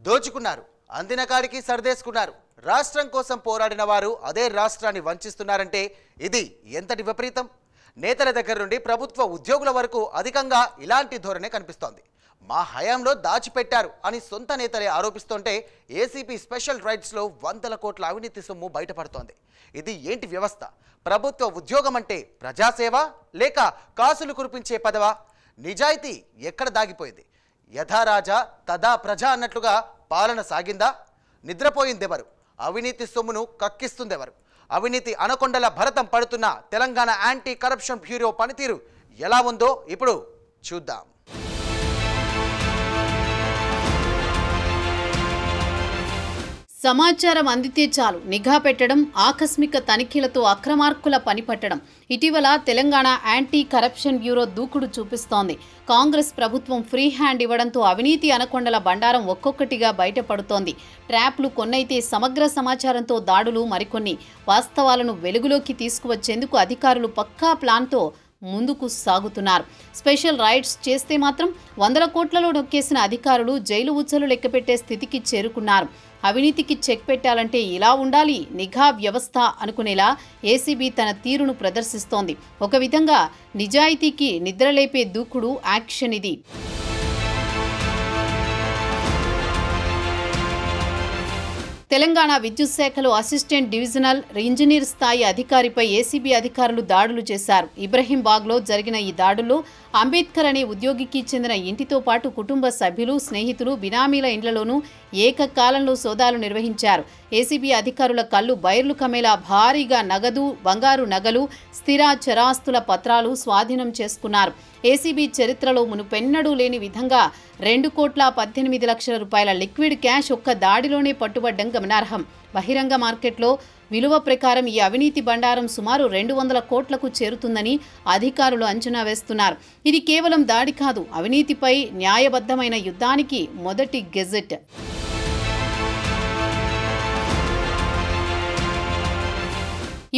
దోచుకున్నారు, అందిన కాడికి సర్దేసుకున్నారు. రాష్ట్రం కోసం పోరాడిన వారు అదే రాష్ట్రాన్ని వంచిస్తున్నారంటే ఇది ఎంతటి విపరీతం. నేతల దగ్గర నుండి ప్రభుత్వ ఉద్యోగుల వరకు అధికంగా ఇలాంటి ధోరణే కనిపిస్తోంది. మా హయాంలో దాచిపెట్టారు అని సొంత నేతలే ఆరోపిస్తుంటే ఏసీబీ స్పెషల్ రైట్స్లో 100 కోట్ల అవినీతి సొమ్ము బయటపడుతోంది. ఇది ఏంటి వ్యవస్థ? ప్రభుత్వ ఉద్యోగం అంటే ప్రజాసేవ లేక కాసులు కురిపించే పదవా? నిజాయితీ ఎక్కడ దాగిపోయింది? యథా రాజా తదా ప్రజ అన్నట్లుగా పాలన సాగిందా? నిద్రపోయిందెవరు? అవినీతి సొమ్మును కక్కిస్తుందెవరు? అవినీతి అనకొండల భరతం పడుతున్న తెలంగాణ యాంటీ కరప్షన్ బ్యూరో పనితీరు ఎలా ఉందో ఇప్పుడు చూద్దాం. సమాచారం అందితే చాలు నిఘా పెట్టడం, ఆకస్మిక తనిఖీలతో అక్రమార్కుల పనిపట్టడం. ఇటీవల తెలంగాణ యాంటీ కరప్షన్ బ్యూరో దూకుడు చూపిస్తోంది. కాంగ్రెస్ ప్రభుత్వం ఫ్రీ హ్యాండ్ ఇవ్వడంతో అవినీతి అనకొండల బండారం ఒక్కొక్కటిగా బయటపడుతోంది. ట్రాప్లు కొన్నైతే సమగ్ర సమాచారంతో దాడులు మరికొన్ని. వాస్తవాలను వెలుగులోకి తీసుకువచ్చేందుకు అధికారులు పక్కా ప్లాన్తో ముందుకు సాగుతున్నారు. స్పెషల్ రైడ్స్ చేస్తే మాత్రం 100 కోట్లలో నొక్కేసిన అధికారులు జైలు ఉచ్చలు లెక్కపెట్టే స్థితికి చేరుకున్నారు. అవినీతికి చెక్ పెట్టాలంటే ఇలా ఉండాలి నిఘా వ్యవస్థ అనుకునేలా ఏసీబీ తన తీరును ప్రదర్శిస్తోంది. ఒక విధంగా నిజాయితీకి నిద్రలేపే దూకుడు యాక్షన్ ఇది. తెలంగాణ విద్యుత్ శాఖలో అసిస్టెంట్ డివిజనల్ ఇంజనీర్ స్థాయి అధికారిపై ఏసీబీ అధికారులు దాడులు చేశారు. ఇబ్రహీంబాగ్లో జరిగిన ఈ దాడుల్లో అంబేద్కర్ అనే ఉద్యోగికి చెందిన ఇంటితో పాటు కుటుంబ సభ్యులు, స్నేహితులు, బినామీల ఇండ్లలోనూ ఏకకాలంలో సోదాలు నిర్వహించారు. ఏసీబీ అధికారుల కళ్ళు బైర్లు కమ్మేలా భారీగా నగదు, బంగారు నగలు, స్థిర చరాస్తుల పత్రాలు స్వాధీనం చేసుకున్నారు. ఏసీబీ చరిత్రలో మునుపెన్నడూ లేని విధంగా 2,18,00,000 రూపాయల లిక్విడ్ క్యాష్ ఒక్క దాడిలోనే పట్టుబడ్డం గమనార్హం. బహిరంగ మార్కెట్లో విలువ ప్రకారం ఈ అవినీతి బండారం సుమారు 200 కోట్లకు చేరుతుందని అధికారులు అంచనా వేస్తున్నారు. ఇది కేవలం దాడి కాదు, అవినీతిపై న్యాయబద్ధమైన యుద్ధానికి మొదటి గెజెట్.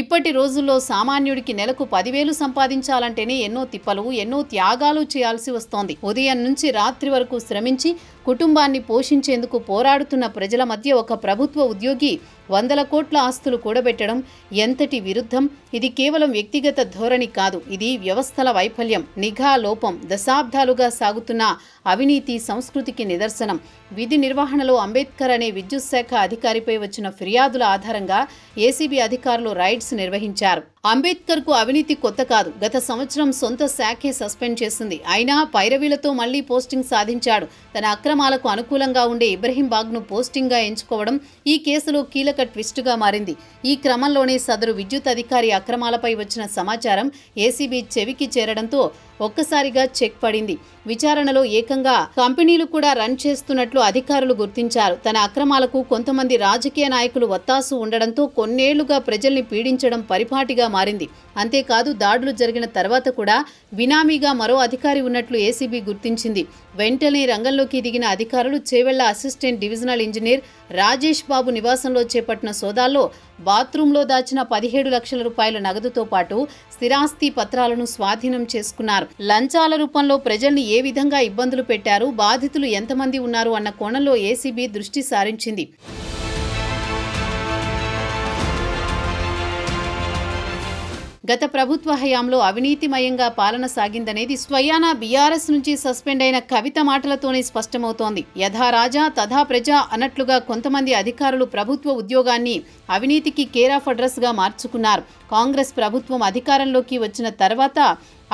ఇప్పటి రోజుల్లో సామాన్యుడికి నెలకు 10,000 సంపాదించాలంటేనే ఎన్నో తిప్పలు, ఎన్నో త్యాగాలు చేయాల్సి వస్తోంది. ఉదయం నుంచి రాత్రి వరకు శ్రమించి కుటుంబాన్ని పోషించేందుకు పోరాడుతున్న ప్రజల మధ్య ఒక ప్రభుత్వ ఉద్యోగి 100 కోట్ల ఆస్తులు కూడబెట్టడం ఎంతటి విరుద్ధం! ఇది కేవలం వ్యక్తిగత ధోరణి కాదు, ఇది వ్యవస్థల వైఫల్యం, నిఘా లోపం, దశాబ్దాలుగా సాగుతున్న అవినీతి సంస్కృతికి నిదర్శనం. విధి నిర్వహణలో అంబేద్కర్ అనే విద్యుత్ శాఖ అధికారిపై వచ్చిన ఫిర్యాదుల ఆధారంగా ఏసీబీ అధికారులు రైడ్స్ నిర్వహించారు. అంబేద్కర్కు అవినీతి కొత్త కాదు. గత సంవత్సరం సొంత శాఖే సస్పెండ్ చేసింది. అయినా పైరవీలతో మళ్లీ పోస్టింగ్ సాధించాడు. తన అక్రమాలకు అనుకూలంగా ఉండే ఇబ్రహీంబాగ్ను పోస్టింగ్గా ఎంచుకోవడం ఈ కేసులో కీలక ట్విస్టుగా మారింది. ఈ క్రమంలోనే సదరు విద్యుత్ అధికారి అక్రమాలపై వచ్చిన సమాచారం ఏసీబీ చెవికి చేరడంతో ఒక్కసారిగా చెక్ పడింది. విచారణలో ఏకంగా కంపెనీలు కూడా రన్ చేస్తున్నట్లు అధికారులు గుర్తించారు. తన అక్రమాలకు కొంతమంది రాజకీయ నాయకులు వత్తాసు ఉండడంతో కొన్నేళ్లుగా ప్రజల్ని పీడించడం పరిపాటిగా మారింది. అంతేకాదు దాడులు జరిగిన తర్వాత కూడా బినామీగా మరో అధికారి ఉన్నట్లు ఏసీబీ గుర్తించింది. వెంటనే రంగంలోకి దిగిన అధికారులు Chevella assistant divisional engineer Rajesh Babu నివాసంలో చేపట్టిన సోదాల్లో బాత్రూంలో దాచిన 17 లక్షల రూపాయల నగదుతో పాటు స్థిరాస్తి పత్రాలను స్వాధీనం చేసుకున్నారు. లంచాల రూపంలో ప్రజల్ని ఏ విధంగా ఇబ్బందులు పెట్టారు, బాధితులు ఎంతమంది ఉన్నారు అన్న కోణంలో ఏసీబీ దృష్టి సారించింది. గత ప్రభుత్వ హయాంలో అవినీతిమయంగా పాలన సాగిందనేది స్వయానా బీఆర్ఎస్ నుంచి సస్పెండ్ అయిన కవిత మాటలతోనే స్పష్టమవుతోంది. యథా రాజా తథా ప్రజ అన్నట్లుగా కొంతమంది అధికారులు ప్రభుత్వ ఉద్యోగాన్ని అవినీతికి కేర్ ఆఫ్ అడ్రస్గా మార్చుకున్నారు. కాంగ్రెస్ ప్రభుత్వం అధికారంలోకి వచ్చిన తర్వాత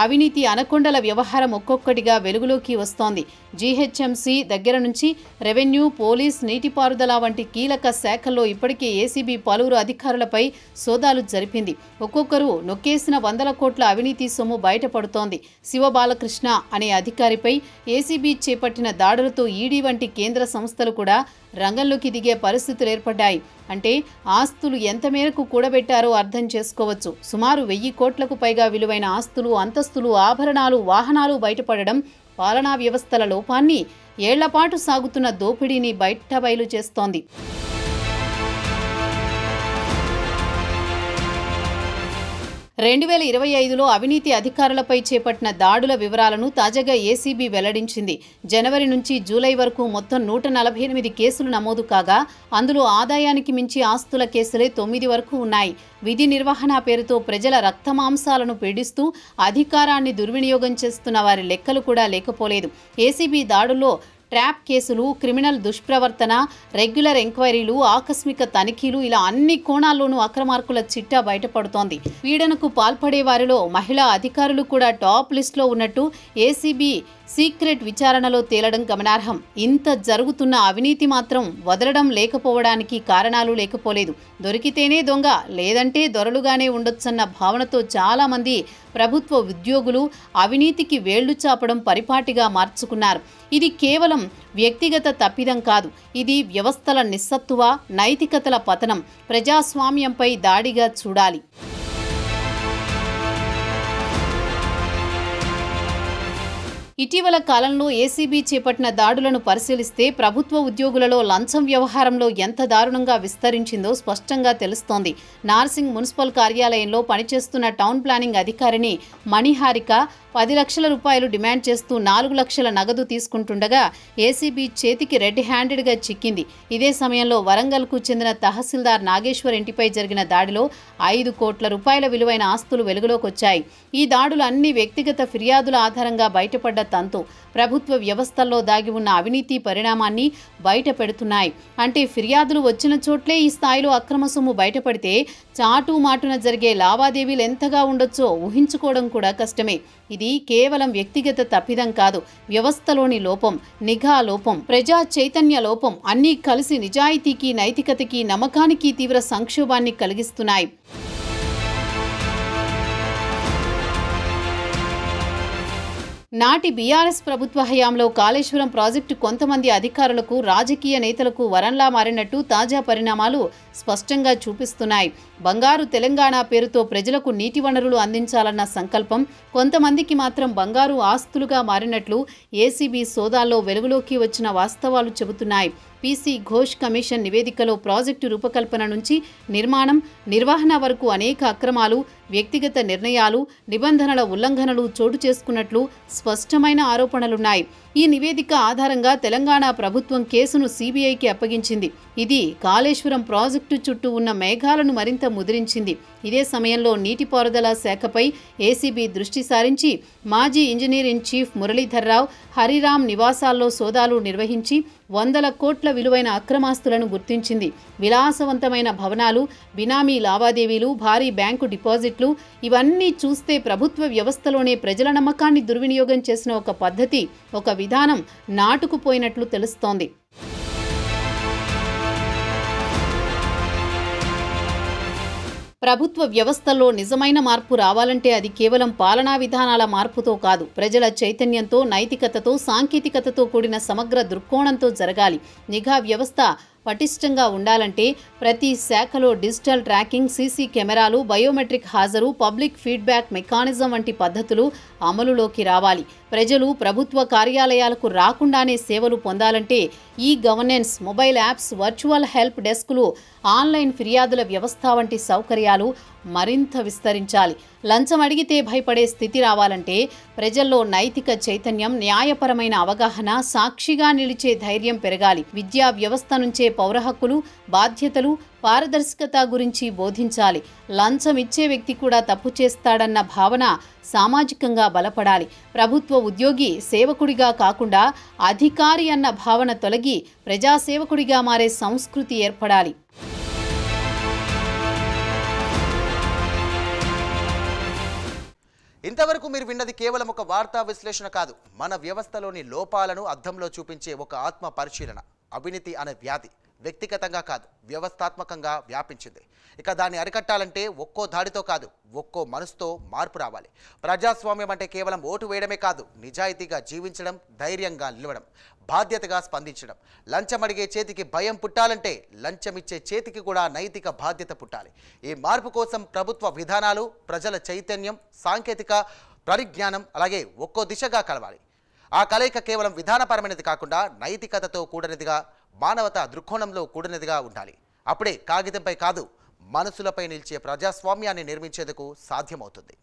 అవినీతి అనకొండల వ్యవహారం ఒక్కొక్కటిగా వెలుగులోకి వస్తోంది. జీహెచ్ఎంసీ దగ్గర నుంచి రెవెన్యూ, పోలీస్, నీటిపారుదల వంటి కీలక శాఖల్లో ఇప్పటికే ఏసీబీ పలువురు అధికారులపై సోదాలు జరిపింది. ఒక్కొక్కరు నొక్కేసిన 100 కోట్ల అవినీతి సొమ్ము బయటపడుతోంది. శివబాలకృష్ణ అనే అధికారిపై ఏసీబీ చేపట్టిన దాడులతో ఈడీ వంటి కేంద్ర సంస్థలు కూడా రంగంలోకి దిగే పరిస్థితులు ఏర్పడ్డాయి. అంటే ఆస్తులు ఎంత మేరకు కూడబెట్టారో అర్థం చేసుకోవచ్చు. సుమారు 1000 కోట్లకు పైగా విలువైన ఆస్తులు, అంతస్తులు, ఆభరణాలు, వాహనాలు బయటపడడం పాలనా వ్యవస్థల లోపాన్ని, ఏళ్లపాటు సాగుతున్న దోపిడీని బయటబయలు చేస్తోంది. 2025లో అవినీతి అధికారులపై చేపట్టిన దాడుల వివరాలను తాజాగా ఏసీబీ వెల్లడించింది. జనవరి నుంచి జూలై వరకు మొత్తం 148 కేసులు నమోదు కాగా అందులో ఆదాయానికి మించి ఆస్తుల కేసులే 9 వరకు ఉన్నాయి. విధి నిర్వహణ పేరుతో ప్రజల రక్తమాంసాలను పీడిస్తూ అధికారాన్ని దుర్వినియోగం చేస్తున్న వారి లెక్కలు కూడా లేకపోలేదు. ఏసీబీ దాడుల్లో ట్రాప్ కేసులు, క్రిమినల్ దుష్ప్రవర్తన, రెగ్యులర్ ఎంక్వైరీలు, ఆకస్మిక తనిఖీలు ఇలా అన్ని కోణాల్లోనూ అక్రమార్కుల చిట్టా బయటపడుతోంది. పీడనకు పాల్పడే వారిలో మహిళా అధికారులు కూడా టాప్ లిస్టులో ఉన్నట్టు ఏసీబీ సీక్రెట్ విచారణలో తేలడం గమనార్హం. ఇంత జరుగుతున్న అవినీతి మాత్రం వదలడం లేకపోవడానికి కారణాలు లేకపోలేదు. దొరికితేనే దొంగ, లేదంటే దొరలుగానే ఉండొచ్చన్న భావనతో చాలామంది ప్రభుత్వ ఉద్యోగులు అవినీతికి వేళ్లు చాపడం పరిపాటిగా మార్చుకున్నారు. ఇది కేవలం వ్యక్తిగత తప్పిదం కాదు, ఇది వ్యవస్థల నిస్సత్తువ, నైతికతల పతనం, ప్రజాస్వామ్యంపై దాడిగా చూడాలి. ఇటీవల కాలంలో ఏసీబీ చేపట్టిన దాడులను పరిశీలిస్తే ప్రభుత్వ ఉద్యోగులలో లంచం వ్యవహారంలో ఎంత దారుణంగా విస్తరించిందో స్పష్టంగా తెలుస్తోంది. నార్సింగ్ మున్సిపల్ కార్యాలయంలో పనిచేస్తున్న టౌన్ ప్లానింగ్ అధికారిని మణిహారిక 10 లక్షల రూపాయలు డిమాండ్ చేస్తూ 4 లక్షల నగదు తీసుకుంటుండగా ఏసీబీ చేతికి రెడ్ హ్యాండెడ్గా చిక్కింది. ఇదే సమయంలో వరంగల్కు చెందిన తహసీల్దార్ నాగేశ్వర్ ఇంటిపై జరిగిన దాడిలో 5 కోట్ల రూపాయల విలువైన ఆస్తులు వెలుగులోకి వచ్చాయి. ఈ దాడులు అన్ని వ్యక్తిగత ఫిర్యాదుల ఆధారంగా బయటపడ్డ తంతు ప్రభుత్వ వ్యవస్థల్లో దాగి ఉన్న అవినీతి పరిణామాన్ని బయట పెడుతున్నాయి. అంటే ఫిర్యాదులు వచ్చిన చోట్లే ఈ స్థాయిలో అక్రమ సొమ్ము బయటపడితే చాటు మాటున జరిగే లావాదేవీలు ఎంతగా ఉండొచ్చో ఊహించుకోవడం కూడా కష్టమే. ఇది కేవలం వ్యక్తిగత తప్పిదం కాదు, వ్యవస్థలోని లోపం, నిఘా లోపం, ప్రజా చైతన్య లోపం అన్నీ కలిసి నిజాయితీకి, నైతికతకి, నమ్మకానికి తీవ్ర సంక్షోభాన్ని కలిగిస్తున్నాయి. నాటి బీఆర్ఎస్ ప్రభుత్వ హయాంలో కాళేశ్వరం ప్రాజెక్టు కొంతమంది అధికారులకు, రాజకీయ నేతలకు వరంలా మారినట్టు తాజా పరిణామాలు స్పష్టంగా చూపిస్తున్నాయి. బంగారు తెలంగాణ పేరుతో ప్రజలకు నీటి వనరులు అందించాలన్న సంకల్పం కొంతమందికి మాత్రం బంగారు ఆస్తులుగా మారినట్లు ఏసీబీ సోదాల్లో వెలుగులోకి వచ్చిన వాస్తవాలు చెబుతున్నాయి. పీసీ ఘోష్ కమిషన్ నివేదికలో ప్రాజెక్టు రూపకల్పన నుంచి నిర్మాణం, నిర్వహణ వరకు అనేక అక్రమాలు, వ్యక్తిగత నిర్ణయాలు, నిబంధనల ఉల్లంఘనలు చోటు చేసుకున్నట్లు స్పష్టమైన ఆరోపణలున్నాయి. ఈ నివేదిక ఆధారంగా తెలంగాణ ప్రభుత్వం కేసును సీబీఐకి అప్పగించింది. ఇది కాళేశ్వరం ప్రాజెక్టు చుట్టూ ఉన్న మేఘాలను మరింత ముదిరించింది. ఇదే సమయంలో నీటిపారుదల శాఖపై ఏసీబీ దృష్టి సారించి మాజీ engineer in chief Muralidhar Rao, Hariram నివాసాల్లో సోదాలు నిర్వహించి 100 కోట్ల విలువైన అక్రమాస్తులను గుర్తించింది. విలాసవంతమైన భవనాలు, బినామీ లావాదేవీలు, భారీ బ్యాంకు డిపాజిట్లు ఇవన్నీ చూస్తే ప్రభుత్వ వ్యవస్థలోనే ప్రజల నమ్మకాన్ని దుర్వినియోగం చేసిన ఒక పద్ధతి, ఒక విధానం నాటుకుపోయినట్లు తెలుస్తోంది. ప్రభుత్వ వ్యవస్థల్లో నిజమైన మార్పు రావాలంటే అది కేవలం పాలనా విధానాల మార్పుతో కాదు, ప్రజల చైతన్యంతో, నైతికతతో, సాంకేతికతతో కూడిన సమగ్ర దృక్కోణంతో జరగాలి. నిఘా వ్యవస్థ పటిష్టంగా ఉండాలంటే ప్రతి శాఖలో డిజిటల్ ట్రాకింగ్, సీసీ కెమెరాలు, బయోమెట్రిక్ హాజరు, పబ్లిక్ ఫీడ్బ్యాక్ మెకానిజం వంటి పద్ధతులు అమలులోకి రావాలి. ప్రజలు ప్రభుత్వ కార్యాలయాలకు రాకుండానే సేవలు పొందాలంటే e governance, mobile apps, virtual help డెస్కులు, ఆన్లైన్ ఫిర్యాదుల వ్యవస్థ వంటి సౌకర్యాలు మరింత విస్తరించాలి. లంచం అడిగితే భయపడే స్థితి రావాలంటే ప్రజల్లో నైతిక చైతన్యం, న్యాయపరమైన అవగాహన, సాక్షిగా నిలిచే ధైర్యం పెరగాలి. విద్యా వ్యవస్థ నుంచే పౌర హక్కులు, బాధ్యతలు, పారదర్శకత గురించి బోధించాలి. లంచం ఇచ్చే వ్యక్తి కూడా తప్పు చేస్తాడన్న భావన సామాజికంగా బలపడాలి. ప్రభుత్వ ఉద్యోగి సేవకుడిగా కాకుండా అధికారి అన్న భావన తొలగి ప్రజాసేవకుడిగా మారే సంస్కృతి ఏర్పడాలి. ఇంతవరకు మీరు విన్నది కేవలం ఒక వార్తా విశ్లేషణ కాదు, మన వ్యవస్థలోని లోపాలను అద్దంలో చూపించే ఒక ఆత్మ పరిశీలన. అవినీతి అనే వ్యాధి వ్యక్తిగతంగా కాదు, వ్యవస్థాత్మకంగా వ్యాపించింది. ఇక దాన్ని అరికట్టాలంటే ఒక్కో దాడితో కాదు, ఒక్కో మనసుతో మార్పు రావాలి. ప్రజాస్వామ్యం అంటే కేవలం ఓటు వేయడమే కాదు, నిజాయితీగా జీవించడం, ధైర్యంగా నిలవడం, బాధ్యతగా స్పందించడం. లంచం అడిగే చేతికి భయం పుట్టాలంటే లంచమిచ్చే చేతికి కూడా నైతిక బాధ్యత పుట్టాలి. ఈ మార్పు కోసం ప్రభుత్వ విధానాలు, ప్రజల చైతన్యం, సాంకేతిక పరిజ్ఞానం అలాగే ఒక్కో దిశగా కలవాలి. ఆ కలయిక కేవలం విధానపరమైనది కాకుండా నైతికతతో కూడినదిగా, మానవతా దృక్కోణంలో కూడినదిగా ఉండాలి. అప్పుడే కాగితంపై కాదు, మనసులపై నిలిచే ప్రజాస్వామ్యాన్ని నిర్మించేందుకు సాధ్యమవుతుంది.